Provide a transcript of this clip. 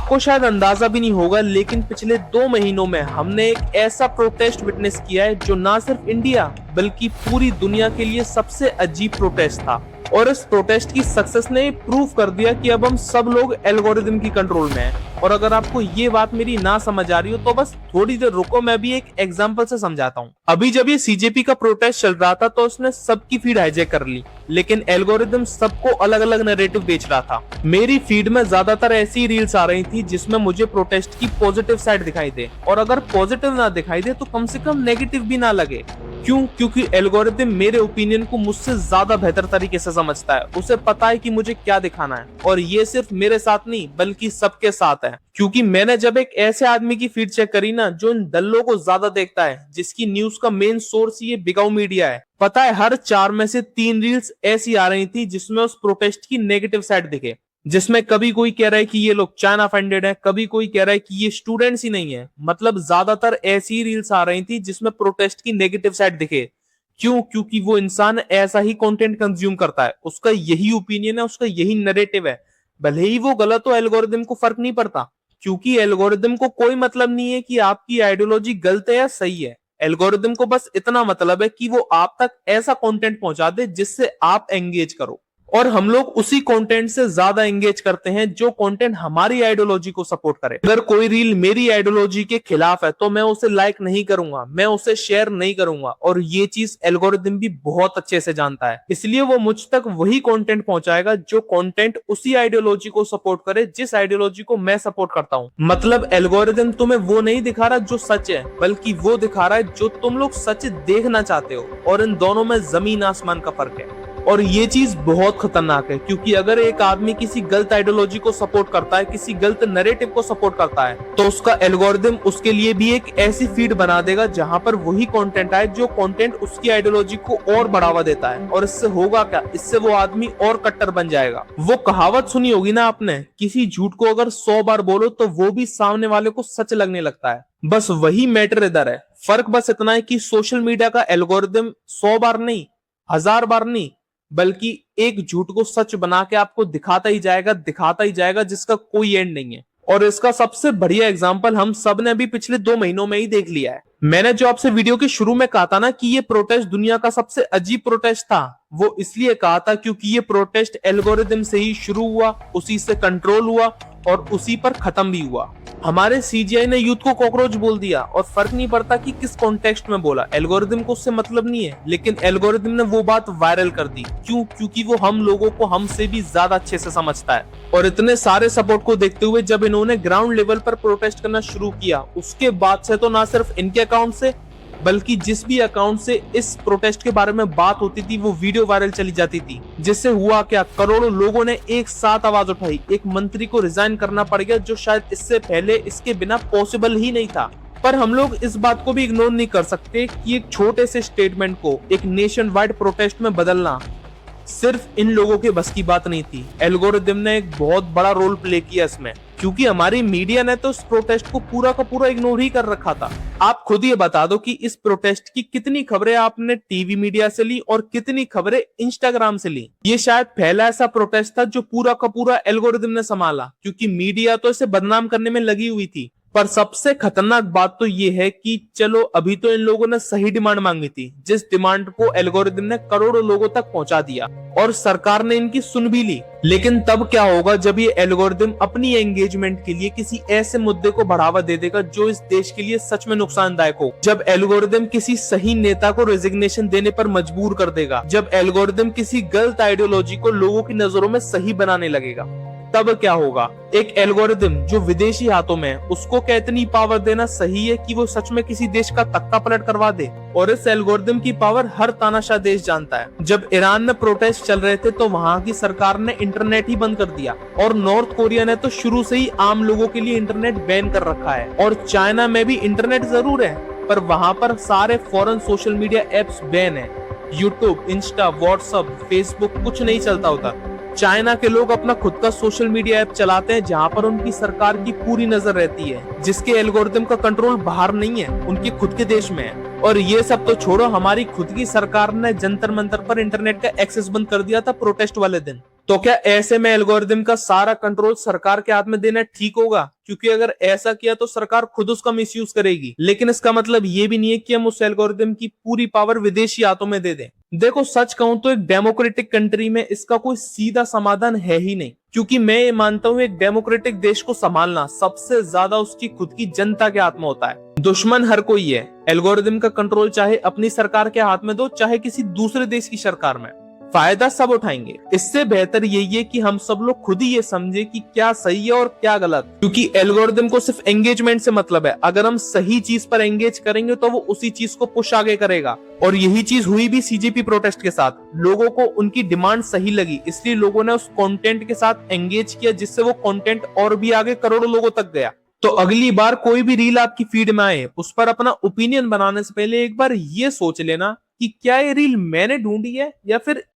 आपको शायद अंदाजा भी नहीं होगा, लेकिन पिछले 2 महीनों में हमने एक ऐसा प्रोटेस्ट विटनेस किया है जो ना सिर्फ इंडिया बल्कि पूरी दुनिया के लिए सबसे अजीब प्रोटेस्ट था। और इस प्रोटेस्ट की सक्सेस ने प्रूव कर दिया कि अब हम सब लोग एल्गोरिदम की कंट्रोल में हैं। और अगर आपको ये बात मेरी ना समझ आ रही हो तो बस थोड़ी देर रुको, मैं भी एक एग्जांपल से समझाता हूँ। अभी जब ये सीजेपी का प्रोटेस्ट चल रहा था तो उसने सबकी फीड हाईजैक कर ली, लेकिन एल्गोरिदम सबको अलग अलग नैरेटिव बेच रहा था। मेरी फीड में ज्यादातर ऐसी रील्स आ रही थी जिसमें मुझे प्रोटेस्ट की पॉजिटिव साइड दिखाई दे, और अगर पॉजिटिव ना दिखाई दे तो कम से कम नेगेटिव भी ना लगे। क्यों? क्योंकि एल्गोरिदम मेरे ओपिनियन को मुझसे ज्यादा बेहतर तरीके से समझता है। उसे पता है कि मुझे क्या दिखाना है, और ये सिर्फ मेरे साथ नहीं बल्कि सबके साथ है। क्योंकि मैंने जब एक ऐसे आदमी की फीड चेक करी ना जो इन दल्लों को ज्यादा देखता है, जिसकी न्यूज का मेन सोर्स ये बिगाऊ मीडिया है, पता है हर 4 में से 3 रील्स ऐसी आ रही थी जिसमें उस प्रोटेस्ट की नेगेटिव साइड दिखे। जिसमें कभी कोई कह रहा है कि ये लोग चाइना फंडेड है, कभी कोई कह रहा है कि ये स्टूडेंट्स ही नहीं है। मतलब ज्यादातर ऐसी रील्स आ रही थी जिसमें प्रोटेस्ट की नेगेटिव साइड दिखे। क्यों? क्योंकि वो इंसान ऐसा ही कंटेंट कंज्यूम करता है, उसका यही ओपिनियन है, उसका यही नैरेटिव है। भले ही वो गलत हो, एल्गोरिदम को फर्क नहीं पड़ता, क्योंकि एल्गोरिदम को कोई मतलब नहीं है कि आपकी आइडियोलॉजी गलत है या सही है। एल्गोरिदम को बस इतना मतलब है कि वो आप तक ऐसा कंटेंट पहुंचा दे जिससे आप एंगेज करो, और हम लोग उसी कंटेंट से ज्यादा एंगेज करते हैं जो कंटेंट हमारी आइडियोलॉजी को सपोर्ट करे। अगर कोई रील मेरी आइडियोलॉजी के खिलाफ है तो मैं उसे लाइक नहीं करूंगा, मैं उसे शेयर नहीं करूंगा, और ये चीज एल्गोरिदम भी बहुत अच्छे से जानता है। इसलिए वो मुझ तक वही कंटेंट पहुंचाएगा जो कंटेंट उसी आइडियोलॉजी को सपोर्ट करे जिस आइडियोलॉजी को मैं सपोर्ट करता हूँ। मतलब एल्गोरिदम तुम्हें वो नहीं दिखा रहा जो सच है, बल्कि वो दिखा रहा है जो तुम लोग सच देखना चाहते हो, और इन दोनों में जमीन आसमान का फर्क है। और ये चीज बहुत खतरनाक है, क्योंकि अगर एक आदमी किसी गलत आइडियोलॉजी को सपोर्ट करता है, किसी गलत नैरेटिव को सपोर्ट करता है, तो उसका एल्गोरिदम उसके लिए भी एक ऐसी फीड बना देगा जहां पर वही कंटेंट आए जो कंटेंट उसकी आइडियोलॉजी को और बढ़ावा देता है। और इससे होगा क्या? इससे वो आदमी और कट्टर बन जाएगा। वो कहावत सुनी होगी ना आपने, किसी झूठ को अगर 100 बार बोलो तो वो भी सामने वाले को सच लगने लगता है। बस वही मैटर इधर है। फर्क बस इतना है कि सोशल मीडिया का एल्गोरिदम 100 बार नहीं, 1000 बार नहीं, बल्कि एक झूठ को सच बना के आपको दिखाता ही जाएगा जिसका कोई एंड नहीं है। और इसका सबसे बढ़िया एग्जांपल हम सब ने अभी पिछले 2 महीनों में ही देख लिया है। मैंने जो आपसे वीडियो के शुरू में कहा था ना कि ये प्रोटेस्ट दुनिया का सबसे अजीब प्रोटेस्ट था, वो इसलिए कहा था क्योंकि ये प्रोटेस्ट एल्गोरिदम से ही शुरू हुआ, उसी से कंट्रोल हुआ और उसी पर खत्म भी हुआ। हमारे सीजीआई ने यूथ को कॉकरोच बोल दिया, और फर्क नहीं पड़ता कि किस कॉन्टेक्स्ट में बोला, एल्गोरिदम को उससे मतलब नहीं है, लेकिन एल्गोरिदम ने वो बात वायरल कर दी। क्यों? क्योंकि वो हम लोगों को हमसे भी ज्यादा अच्छे से समझता है। और इतने सारे सपोर्ट को देखते हुए जब इन्होंने ग्राउंड लेवल पर प्रोटेस्ट करना शुरू किया, उसके बाद से तो ना सिर्फ इनके अकाउंट से बल्कि जिस भी अकाउंट से इस प्रोटेस्ट के बारे में बात होती थी वो वीडियो वायरल चली जाती थी। जिससे हुआ क्या, करोड़ों लोगों ने एक साथ आवाज उठाई। एक मंत्री को रिजाइन करना पड़ गया जो शायद इससे पहले इसके बिना पॉसिबल ही नहीं था। पर हम लोग इस बात को भी इग्नोर नहीं कर सकते कि एक छोटे से स्टेटमेंट को एक नेशन वाइड प्रोटेस्ट में बदलना सिर्फ इन लोगों के बस की बात नहीं थी। एल्गोरिदम ने एक बहुत बड़ा रोल प्ले किया इसमें, क्योंकि हमारी मीडिया ने तो इस प्रोटेस्ट को पूरा का पूरा इग्नोर ही कर रखा था। आप खुद ये बता दो कि इस प्रोटेस्ट की कितनी खबरें आपने टीवी मीडिया से ली और कितनी खबरें इंस्टाग्राम से ली। ये शायद पहला ऐसा प्रोटेस्ट था जो पूरा का पूरा एल्गोरिदम ने संभाला, क्योंकि मीडिया तो इसे बदनाम करने में लगी हुई थी। पर सबसे खतरनाक बात तो ये है कि चलो अभी तो इन लोगों ने सही डिमांड मांगी थी, जिस डिमांड को एल्गोरिदम ने करोड़ों लोगों तक पहुंचा दिया और सरकार ने इनकी सुन भी ली। लेकिन तब क्या होगा जब ये एल्गोरिदम अपनी एंगेजमेंट के लिए किसी ऐसे मुद्दे को बढ़ावा दे देगा जो इस देश के लिए सच में नुकसानदायक हो। जब एल्गोरिदम किसी सही नेता को रेजिग्नेशन देने पर मजबूर कर देगा, जब एल्गोरिदम किसी गलत आइडियोलॉजी को लोगों की नजरों में सही बनाने लगेगा, तब क्या होगा। एक एल्गोरिदम जो विदेशी हाथों में है, उसको क्या इतनी पावर देना सही है कि वो सच में किसी देश का तख्ता पलट करवा दे। और इस एल्गोरिदम की पावर हर तानाशाह देश जानता है। जब ईरान में प्रोटेस्ट चल रहे थे तो वहां की सरकार ने इंटरनेट ही बंद कर दिया, और नॉर्थ कोरिया ने तो शुरू से ही आम लोगों के लिए इंटरनेट बैन कर रखा है। और चाइना में भी इंटरनेट जरूर है, पर वहां पर सारे foreign social media apps ban है। यूट्यूब, इंस्टा, व्हाट्सएप, फेसबुक कुछ नहीं चलता होता। चाइना के लोग अपना खुद का सोशल मीडिया ऐप चलाते हैं जहां पर उनकी सरकार की पूरी नजर रहती है, जिसके एल्गोरिदम का कंट्रोल बाहर नहीं है, उनके खुद के देश में है। और ये सब तो छोड़ो, हमारी खुद की सरकार ने जंतर मंतर पर इंटरनेट का एक्सेस बंद कर दिया था प्रोटेस्ट वाले दिन। तो क्या ऐसे में एल्गोरिदम का सारा कंट्रोल सरकार के हाथ में देना ठीक होगा? क्योंकि अगर ऐसा किया तो सरकार खुद उसका मिसयूज करेगी। लेकिन इसका मतलब ये भी नहीं है कि हम उस एल्गोरिदम की पूरी पावर विदेशी हाथों में दे दें। देखो सच कहूं तो एक डेमोक्रेटिक कंट्री में इसका कोई सीधा समाधान है ही नहीं, क्योंकि मैं ये मानता हूं एक डेमोक्रेटिक देश को संभालना सबसे ज्यादा उसकी खुद की जनता के हाथ में होता है। दुश्मन हर कोई है, एल्गोरिदम का कंट्रोल चाहे अपनी सरकार के हाथ में दो चाहे किसी दूसरे देश की सरकार में, फायदा सब उठाएंगे। इससे बेहतर यही है कि हम सब लोग खुद ही ये समझे कि क्या सही है और क्या गलत, क्योंकि एल्गोरिदम को सिर्फ एंगेजमेंट से मतलब है। अगर हम सही चीज पर एंगेज करेंगे तो वो उसी चीज को पुश आगे करेगा। और यही चीज हुई भी सीजेपी प्रोटेस्ट के साथ। लोगों को उनकी डिमांड सही लगी, इसलिए लोगों ने उस कंटेंट के साथ एंगेज किया, जिससे वो कंटेंट और भी आगे करोड़ों लोगों तक गया। तो अगली बार कोई भी रील आपकी फीड में आए, उस पर अपना ओपिनियन बनाने से पहले एक बार ये सोच लेना कि क्या ये रील मैंने ढूंढी है या फिर